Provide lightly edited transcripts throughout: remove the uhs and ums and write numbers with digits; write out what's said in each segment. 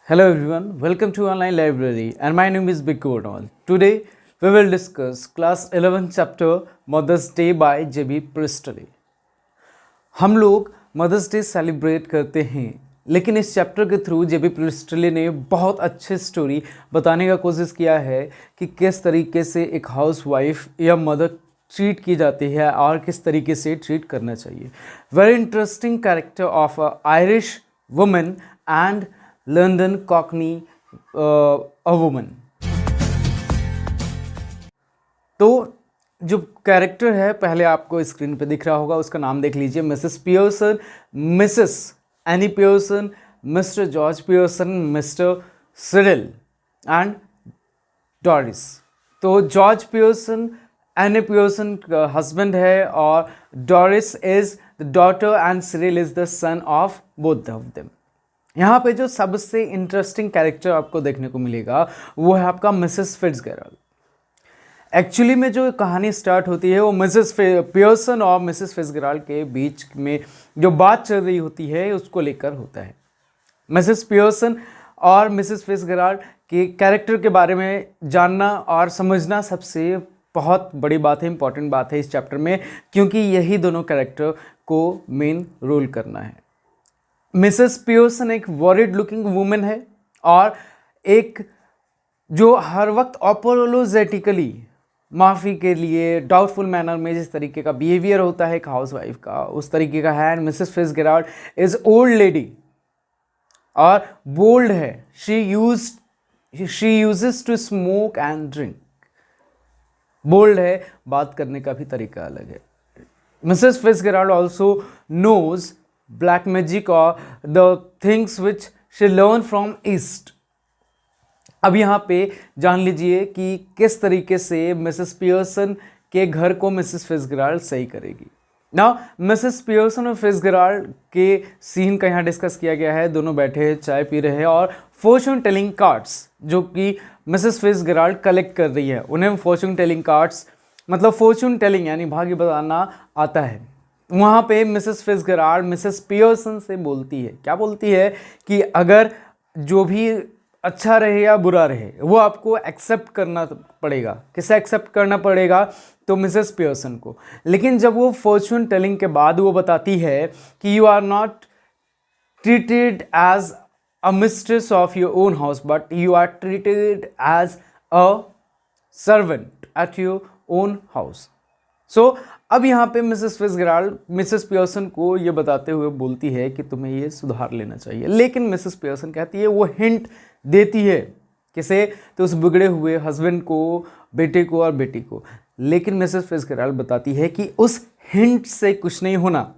Hello everyone, welcome to online library and my name is Bikku Odawal. Today we will discuss class 11 chapter Mother's Day by J.B. Priestley. हम लोग mother's day celebrate करते हैं, लेकिन इस chapter के through जेबी priestly ने बहुत अच्छे स्टोरी बताने का कोशिश किया है कि किस तरीके से एक हाउस वाइफ या मदर ट्रीट की जाती है और किस तरीके से ट्रीट करना चाहिए. Very interesting character of Irish woman and London Cockney a woman. तो जो कैरेक्टर है पहले आपको स्क्रीन पे दिख रहा होगा, उसका नाम देख लीजिए. Mrs Pearson, Mrs any Pearson, mister George Pearson, mister Cyril and Doris. तो जॉर्ज पियर्सन एनी पियर्सन का हस्बैंड है और Doris is the daughter and Cyril is the son of both of them. यहाँ पे जो सबसे इंटरेस्टिंग कैरेक्टर आपको देखने को मिलेगा वो है आपका मिसेस फिट्जगेराल्ड. एक्चुअली में जो कहानी स्टार्ट होती है वो मिसेस पियर्सन और मिसेस फिट्जगेराल्ड के बीच में जो बात चल रही होती है उसको लेकर होता है. मिसेस पियर्सन और मिसेस फिट्जगेराल्ड के कैरेक्टर के बारे में जानना और समझना सबसे बहुत बड़ी बात है, इंपॉर्टेंट बात है इस चैप्टर में, क्योंकि यही दोनों कैरेक्टर को मेन रोल करना है. मिसेस पियर्सन एक वॉरिड लुकिंग वुमेन है और एक जो हर वक्त अपोलोजेटिकली माफ़ी के लिए डाउटफुल मैनर में जिस तरीके का बिहेवियर होता है एक हाउस वाइफ का, उस तरीके का है. And Mrs Fitzgerald is old lady और बोल्ड है. She uses to smoke and drink. Bold है, बात करने का भी तरीका अलग है. Mrs Fitzgerald also knows black magic और the things which she learn from East. अब यहाँ पे जान लीजिए कि किस तरीके से मिसेस पियर्सन के घर को मिसेस फिट्जगेराल्ड सही करेगी. नाउ मिसेस पियर्सन और फिट्जगेराल्ड के सीन का यहाँ डिस्कस किया गया है. दोनों बैठे हैं, चाय पी रहे हैं और फॉर्चून टेलिंग कार्ड्स जो कि मिसेस फिट्जगेराल्ड कलेक्ट कर रही है, उन्हें फॉर्चून टेलिंग कार्ड्स मतलब फॉर्चून टेलिंग यानी भाग्य बताना आता है. वहाँ पे मिसेस फिट्जगेराल्ड मिसेस पियर्सन से बोलती है, क्या बोलती है कि अगर जो भी अच्छा रहे या बुरा रहे वो आपको एक्सेप्ट करना पड़ेगा. किसे एक्सेप्ट करना पड़ेगा? तो मिसेस पियर्सन को. लेकिन जब वो फॉर्चून टेलिंग के बाद वो बताती है कि you are not treated as a mistress of your own house but you are treated as a servant at your own house. So अब यहाँ पे मिसेस फिट्जगेराल्ड मिसेस पियर्सन को ये बताते हुए बोलती है कि तुम्हें ये सुधार लेना चाहिए. लेकिन मिसेस पियर्सन कहती है, वो हिंट देती है किसे? तो उस बिगड़े हुए हस्बैंड को, बेटे को और बेटी को. लेकिन मिसेस फिट्जगेराल्ड बताती है कि उस हिंट से कुछ नहीं होना,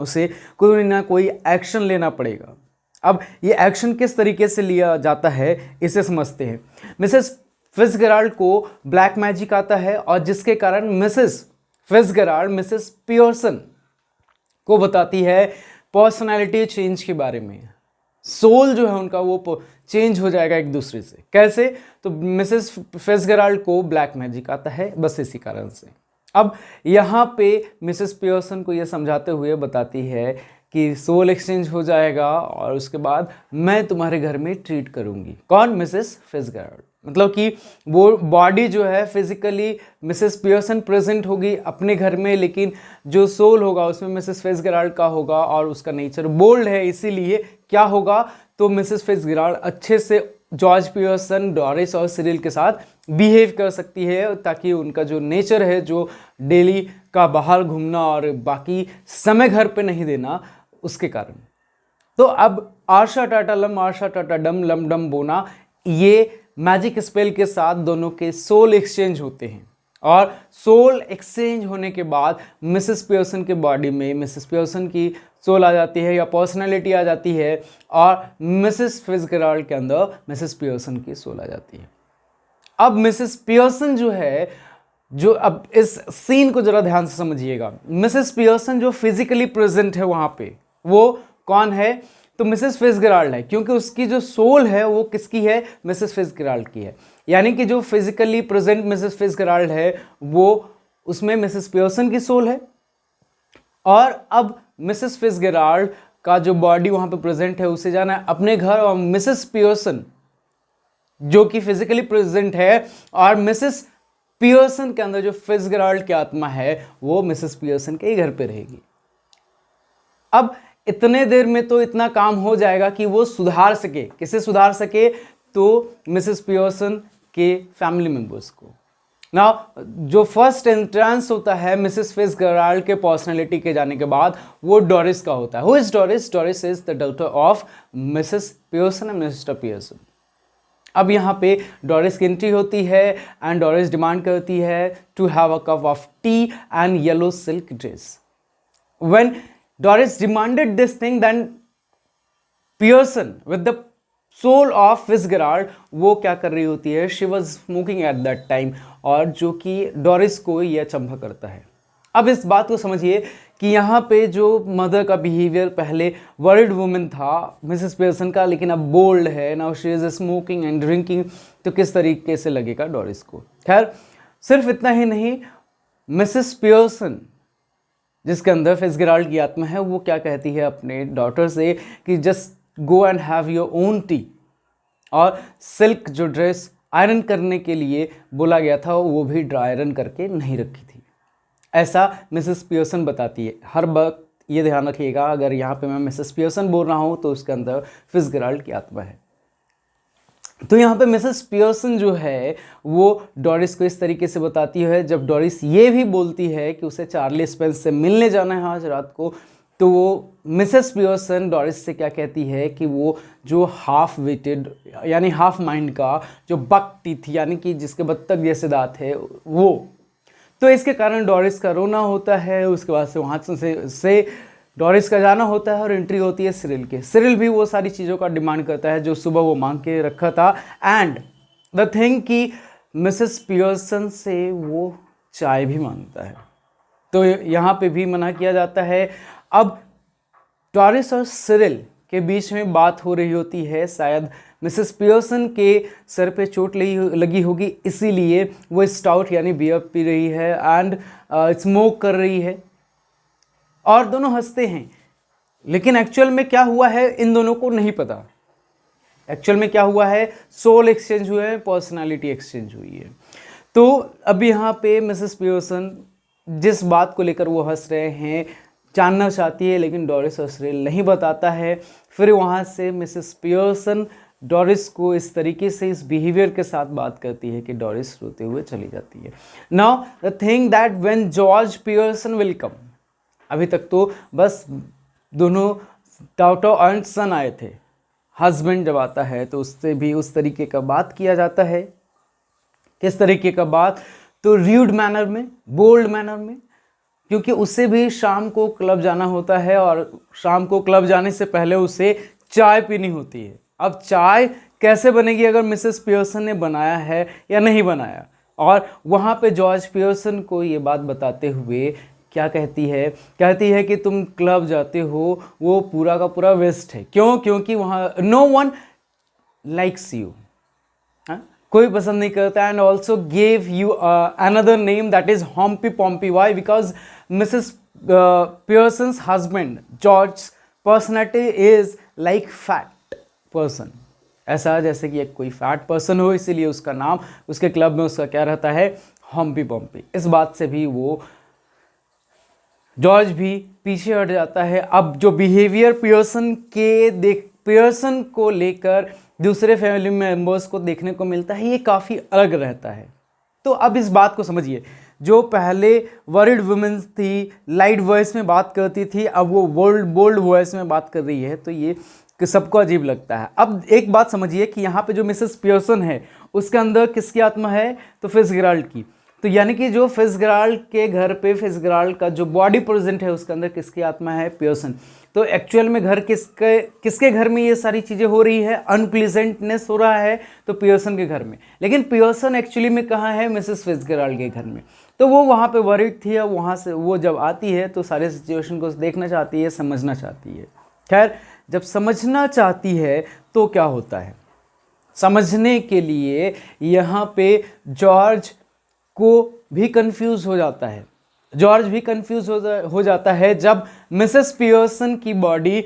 उसे कोई ना कोई एक्शन लेना पड़ेगा. अब ये एक्शन किस तरीके से लिया जाता है इसे समझते हैं. मिसेस फिट्जगेराल्ड को ब्लैक मैजिक आता है और जिसके कारण मिसेस फिट्जगेराल्ड मिसेस पियर्सन को बताती है पर्सनालिटी चेंज के बारे में. सोल जो है उनका वो चेंज हो जाएगा एक दूसरे से. कैसे? तो मिसेस फिट्जगेराल्ड को ब्लैक मैजिक आता है, बस इसी कारण से. अब यहाँ पे मिसेस पियर्सन को ये समझाते हुए बताती है कि सोल एक्सचेंज हो जाएगा और उसके बाद मैं तुम्हारे घर में ट्रीट करूँगी. कौन? Mrs Fitzgerald. मतलब कि वो बॉडी जो है फिजिकली मिसेस पियर्सन प्रेजेंट होगी अपने घर में, लेकिन जो सोल होगा उसमें मिसेस फिट्जगेराल्ड का होगा और उसका नेचर बोल्ड है. इसीलिए क्या होगा? तो मिसेस फिट्जगेराल्ड अच्छे से जॉर्ज पियर्सन, डॉरिस और सिरिल के साथ बिहेव कर सकती है ताकि उनका जो नेचर है, जो डेली का बाहर घूमना और बाकी समय घर पे नहीं देना, उसके कारण. तो अब आशा टाटा लम आशा टाटा डम लम डम बोना, ये मैजिक स्पेल के साथ दोनों के सोल एक्सचेंज होते हैं और सोल एक्सचेंज होने के बाद मिसेस पियर्सन के बॉडी में मिसेस पियर्सन की सोल आ जाती है या पर्सनालिटी आ जाती है और मिसेस फिट्जगेराल्ड के अंदर मिसेस पियर्सन की सोल आ जाती है. अब मिसेस पियर्सन जो है, जो अब इस सीन को जरा ध्यान से समझिएगा. मिसेस पियर्सन जो फिजिकली प्रेजेंट है वहाँ पे, वो कौन है? तो मिसेस फिट्जगेराल्ड है, क्योंकि उसकी जो सोल है वो किसकी है? मिसेस फिट्जगेराल्ड की है. यानी कि जो फिजिकली प्रेजेंट मिसेस फिट्जगेराल्ड है वो उसमें मिसेस पियर्सन की सोल है. और अब मिसेस फिट्जगेराल्ड का जो बॉडी वहाँ पे प्रेजेंट है उसे जाना है अपने घर, और मिसेस पियर्सन जो कि फिजिकली प्रेजेंट है, और मिसेस पियर्सन के अंदर जो फिट्जगेराल्ड की आत्मा है वो मिसेस पियर्सन के ही घर पे रहेगी। अब इतने देर में तो इतना काम हो जाएगा कि वो सुधार सके, किसे सुधार सके, तो मिसेस पियर्सन के फैमिली मेंबर्स को। नाउ जो फर्स्ट एंट्रेंस होता है मिसेस फिट्जगेराल्ड के पर्सनालिटी के जाने के बाद वो डोरिस का होता है। Who is Doris? Doris is the daughter of Mrs Pearson and mister Pearson. अब यहाँ पे डोरिस की एंट्री होती है एंड डोरिस डिमांड करती है to have a cup of tea and yellow silk dress. When Doris demanded this thing, then Pearson with the soul of Fitzgerald वो क्या कर रही होती है, she was smoking at that time, और जो कि डोरिस को यह अचंभा करता है। अब इस बात को समझिए कि यहाँ पे जो मदर का बिहेवियर पहले वर्ल्ड वुमेन था मिसेस पियर्सन का, लेकिन अब बोल्ड है, now she is smoking and drinking, तो किस तरीके से लगेगा डोरिस को। खैर सिर्फ इतना ही नहीं, मिसेस पियर्सन जिसके अंदर फिट्जगेराल्ड की आत्मा है वो क्या कहती है अपने डॉटर से कि just go and have your own T, और सिल्क जो ड्रेस आयरन करने के लिए बोला गया था वो भी ड्राई आयरन करके नहीं रखी थी, ऐसा मिसेस पियर्सन बताती है। हर वक्त ये ध्यान रखिएगा, अगर यहाँ पे मैं मिसेस पियर्सन बोल रहा हूँ तो उसके अंदर फिट्जगेराल्ड की आत्मा है। तो यहाँ पे मिसेस पियर्सन जो है वो डोरिस को इस तरीके से बताती है, जब डोरिस ये भी बोलती है कि उसे चार्ली स्पेंस से मिलने जाना है आज रात को, तो वो मिसेस पियर्सन डोरिस से क्या कहती है कि वो जो हाफ वेटेड यानी हाफ माइंड का जो बक टीथ यानी कि जिसके बत्तख जैसे दांत है वो, तो इसके कारण डोरिस का रोना होता है। उसके बाद से वहाँ से डोरिस का जाना होता है और एंट्री होती है सिरिल के। सिरिल भी वो सारी चीज़ों का डिमांड करता है जो सुबह वो मांग के रखा था, एंड द थिंग कि मिसेस पियर्सन से वो चाय भी मांगता है, तो यहाँ पे भी मना किया जाता है। अब डोरिस और सिरिल के बीच में बात हो रही होती है, शायद मिसेस पियर्सन के सर पे चोट लगी होगी, इसीलिए वो स्टाउट यानी बियर पी रही है एंड स्मोक कर रही है, और दोनों हंसते हैं। लेकिन एक्चुअल में क्या हुआ है इन दोनों को नहीं पता। एक्चुअल में क्या हुआ है, सोल एक्सचेंज हुए हैं, पर्सनालिटी एक्सचेंज हुई है। तो अब यहाँ पे मिसेस पियर्सन जिस बात को लेकर वो हंस रहे हैं जानना चाहती है, लेकिन डोरिस और सिरिल नहीं बताता है। फिर वहाँ से मिसेस पियर्सन डोरिस को इस तरीके से इस बिहेवियर के साथ बात करती है कि डोरिस रोते हुए चली जाती है। Now the thing that when George Pearson will come, अभी तक तो बस दोनों डॉटर एंड सन आए थे, हस्बैंड जब आता है तो उससे भी उस तरीके का बात किया जाता है। किस तरीके का बात, तो र्यूड मैनर में, बोल्ड मैनर में, क्योंकि उसे भी शाम को क्लब जाना होता है और शाम को क्लब जाने से पहले उसे चाय पीनी होती है। अब चाय कैसे बनेगी अगर मिसेस पियर्सन ने बनाया है या नहीं बनाया, और वहाँ पे जॉर्ज पियर्सन को ये बात बताते हुए क्या कहती है कि तुम क्लब जाते हो वो पूरा का पूरा वेस्ट है। क्यों? क्योंकि वहाँ नो वन लाइक्स यू, कोई पसंद नहीं करता, and also gave you another name that is Humpy Pompey. Why? Because Mrs Pearson's husband George personality is like fat person, ऐसा जैसे कि एक कोई फैट पर्सन हो, इसीलिए उसका नाम उसके क्लब में उसका क्या रहता है, हम्पी पॉम्पी। इस बात से भी वो जॉर्ज भी पीछे हट जाता है। अब जो बिहेवियर पियर्सन को लेकर दूसरे फैमिली मेंबर्स को देखने को मिलता है ये काफ़ी अलग रहता है। तो अब इस बात को समझिए, जो पहले वर्ल्ड वुमेन थी, लाइट वॉइस में बात करती थी, अब वो बोल्ड वॉइस में बात कर रही है, तो ये कि सबको अजीब लगता है। अब एक बात समझिए कि यहाँ पे जो मिसेस पियर्सन है उसके अंदर किसकी आत्मा है, तो फिट्जगेराल्ड की। तो यानी कि जो फिट्जगेराल्ड के घर पे फिट्जगेराल्ड का जो बॉडी प्रेजेंट है उसके अंदर किसकी आत्मा है, पियर्सन। तो एक्चुअल में घर किसके घर में ये सारी चीज़ें हो रही है, अनप्लीजेंटनेस हो रहा है, तो पियर्सन के घर में। लेकिन पियर्सन एक्चुअली में कहाँ है, मिसेस फिट्जगेराल्ड के घर में। तो वो वहाँ पे वरीड थी, और वहाँ से वो जब आती है तो सारे सिचुएशन को देखना चाहती है, समझना चाहती है। खैर जब समझना चाहती है तो क्या होता है, समझने के लिए यहाँ पे जॉर्ज को भी कंफ्यूज हो जाता है। जॉर्ज भी कंफ्यूज हो जाता है जब मिसेस पियर्सन की बॉडी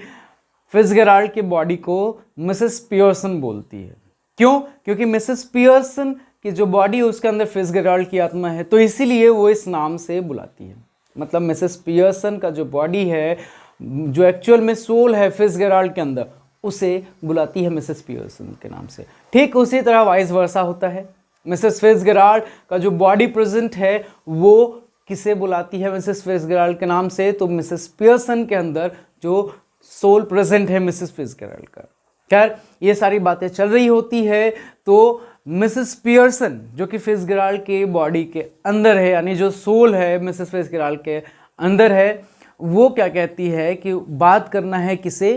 फिट्जगेराल्ड की बॉडी को मिसेस पियर्सन बोलती है। क्यों? क्योंकि मिसेस पियर्सन की जो बॉडी है उसके अंदर फिट्जगेराल्ड की आत्मा है, तो इसीलिए वो इस नाम से बुलाती है। मतलब मिसेस पियर्सन का जो बॉडी है, जो एक्चुअल में सोल है फिट्जगेराल्ड के अंदर, उसे बुलाती है मिसेस पियर्सन के नाम से। ठीक उसी तरह वाइस वर्सा होता है। मिसेस फिट्जगेराल्ड का जो बॉडी प्रेजेंट है वो किसे बुलाती है मिसेस फिट्जगेराल्ड के नाम से? तो मिसेस पियर्सन के अंदर जो सोल प्रेजेंट है मिसेस फिट्जगेराल्ड का। खैर ये सारी बातें चल रही होती है तो मिसेस पियर्सन जो कि फिट्जगेराल्ड के बॉडी के अंदर है, यानी जो सोल है मिसेस फिट्जगेराल्ड के अंदर है, वो क्या कहती है कि बात करना है किसे?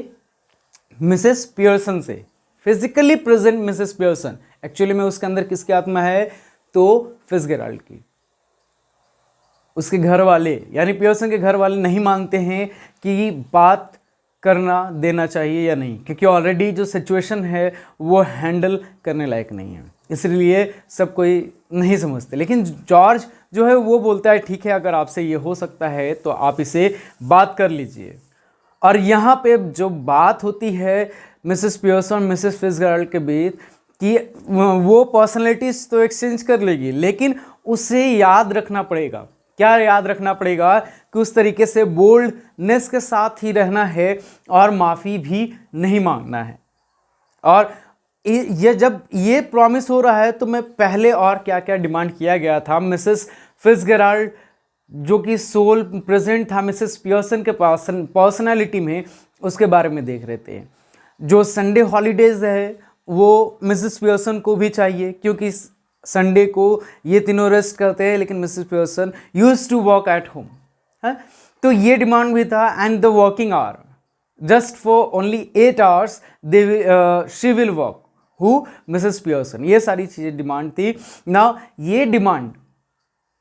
मिसेस पियर्सन से। Physically present Mrs Pearson, actually में उसके अंदर किसकी आत्मा है? तो फिट्जगेराल्ड की। उसके घर वाले यानी पियर्सन के घर वाले नहीं मानते हैं कि बात करना देना चाहिए या नहीं, क्योंकि ऑलरेडी जो सिचुएशन है वो हैंडल करने लायक नहीं है, इसलिए सब कोई नहीं समझते। लेकिन जॉर्ज जो है वो बोलता है ठीक है, अगर आपसे ये हो सकता है तो आप इसे बात कर लीजिए। और यहाँ पे जो बात होती है मिसेस पियर्सन और मिसेस फिट्जगेराल्ड के बीच कि वो पर्सनैलिटीज तो एक्सचेंज कर लेगी, लेकिन उसे याद रखना पड़ेगा। क्या याद रखना पड़ेगा? कि उस तरीके से बोल्डनेस के साथ ही रहना है और माफ़ी भी नहीं मांगना है। और ये जब ये प्रॉमिस हो रहा है तो मैं पहले और क्या क्या डिमांड किया गया था मिसेस फिट्जगेराल्ड जो कि सोल प्रेजेंट था मिसेस पियर्सन के पर्सनालिटी में, उसके बारे में देख रहे थे। जो संडे हॉलीडेज है वो मिसेस पियर्सन को भी चाहिए, क्योंकि संडे को ये तीनों रेस्ट करते हैं, लेकिन Mrs Pearson used to work at home है, तो ये डिमांड भी था। And the working hour just for only 8 hours she will work, who? Mrs Pearson. ये सारी चीज़ें डिमांड थी ना। ये डिमांड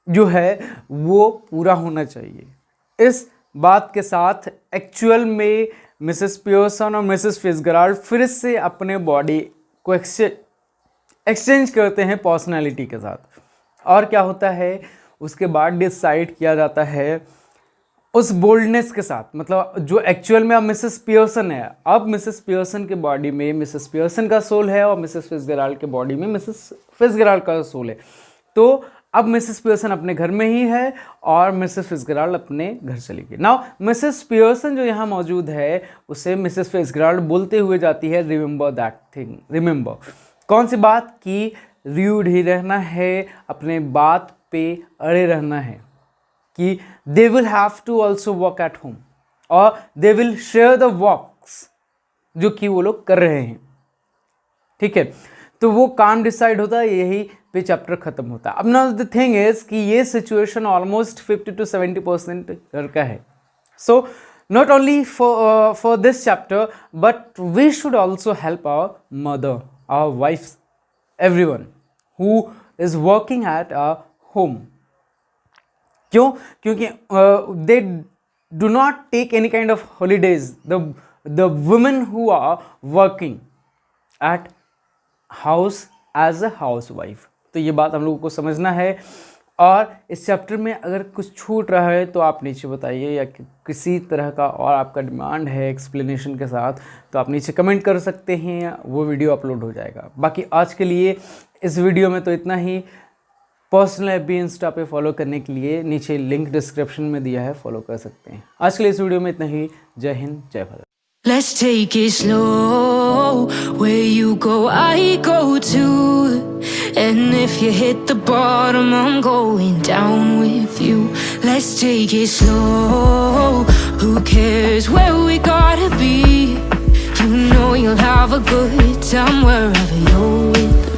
जो है वो पूरा होना चाहिए। इस बात के साथ एक्चुअल में मिसेस पियर्सन और मिसेस फिट्जगेराल्ड फिर से अपने बॉडी को एक्सचेंज करते हैं पर्सनालिटी के साथ। और क्या होता है उसके बाद डिसाइड किया जाता है उस बोल्डनेस के साथ, मतलब जो एक्चुअल में अब मिसेस पियर्सन है, अब मिसेस पियर्सन के बॉडी में मिसेस पियर्सन का सोल है और मिसेस फिट्जगेराल्ड के बॉडी में मिसेस फिट्जगेराल्ड का सोल है। तो अब मिसेस पियर्सन अपने घर में ही है और मिसेस फिट्जगेराल्ड अपने घर चली गई। नाउ मिसेस पियर्सन जो यहाँ मौजूद है उसे मिसेस फिट्जगेराल्ड बोलते हुए जाती है रिमेंबर दैट थिंग। रिमेंबर कौन सी बात? कि रूड ही रहना है, अपने बात पे अड़े रहना है, कि they will have to also work at home और they will share the works जो कि वो लोग कर रहे हैं। ठीक है, तो वो काम डिसाइड होता है, यही पे चैप्टर खत्म होता है। अब नाउ द थिंग इज कि ये सिचुएशन ऑलमोस्ट 50 to 70% का है। So not only for this chapter but we should also help our mother, our wives, everyone who is working at a home. क्यों? क्योंकि they do not take any kind of holidays. The women who are working at house as a housewife. तो ये बात हम लोगों को समझना है। और इस चैप्टर में अगर कुछ छूट रहा है तो आप नीचे बताइए, या किसी तरह का और आपका डिमांड है एक्सप्लेनेशन के साथ तो आप नीचे कमेंट कर सकते हैं, वो वीडियो अपलोड हो जाएगा। बाकी आज के लिए इस वीडियो में तो इतना ही। पर्सनल एफबी इंस्टा पे फॉलो करने के लिए नीचे लिंक डिस्क्रिप्शन में दिया है, फॉलो कर सकते हैं। आज के लिए इस वीडियो में इतना ही। जय हिंद, जय Bharat. Let's take it slow. Where you go, I go too. And if you hit the bottom, I'm going down with you. Let's take it slow. Who cares where we gotta be? You know you'll have a good time wherever